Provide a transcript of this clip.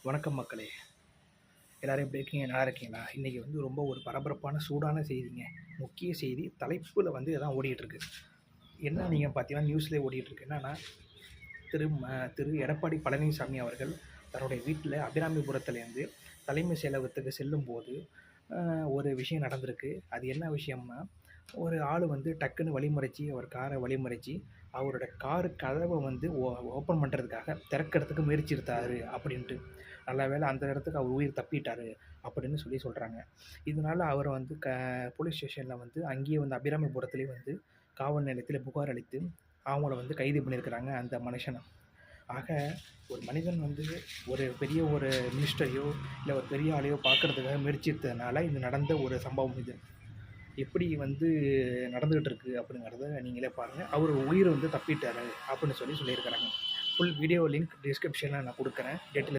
வணக்கம் மக்களே. எல்லாரும் எப்படி இருக்கீங்க? நல்லா இருக்கீங்களா? இன்றைக்கி வந்து ரொம்ப ஒரு பரபரப்பான சூடான செய்திங்க. முக்கிய செய்தி தலைப்பில் வந்து இதான் ஓடிட்டுருக்கு. என்ன நீங்கள் பார்த்தீங்கன்னா நியூஸ்லேயே ஓடிட்டுருக்கு. என்னென்னா திரு எடப்பாடி பழனிசாமி அவர்கள் தன்னுடைய வீட்டில் அபிராமிபுரத்துலேருந்து தலைமை செயலகத்துக்கு செல்லும்போது ஒரு விஷயம் நடந்திருக்கு. அது என்ன விஷயம்னா, ஒரு ஆள் வந்து டக்குன்னு வழிமறிச்சு அவர் காரை வழிமறிச்சு அவரோட காரு கதவை வந்து ஓப்பன் பண்ணுறதுக்காக திறக்கிறதுக்கு முயற்சி எடுத்தார் அப்படின்ட்டு. நல்ல வேளை அந்த இடத்துக்கு அவர் உயிர் தப்பிட்டார் அப்படின்னு சொல்கிறாங்க. இதனால் அவரை வந்து போலீஸ் ஸ்டேஷனில் வந்து அங்கேயே வந்து அபிராமிபுரத்துலேயே வந்து காவல் நிலையத்தில் புகார் அளித்து அவங்கள வந்து கைது பண்ணியிருக்கிறாங்க அந்த மனுஷனை. ஆக ஒரு மனிதன் வந்து ஒரு பெரிய ஒரு மினிஸ்டரையோ இல்லை ஒரு பெரிய ஆளையோ பார்க்குறதுக்காக முயற்சித்ததுனால இது நடந்த ஒரு சம்பவம் இது. எப்படி வந்து நடந்துகிட்டு இருக்கு அப்படிங்கிறத நீங்களே பாருங்கள். அவர் உயிர் வந்து தப்பிட்டார் அப்படின்னு சொல்லியிருக்கிறாங்க. ஃபுல் வீடியோ லிங்க் டிஸ்கிரிப்ஷனில் நான் கொடுக்குறேன். டீட்டெயில்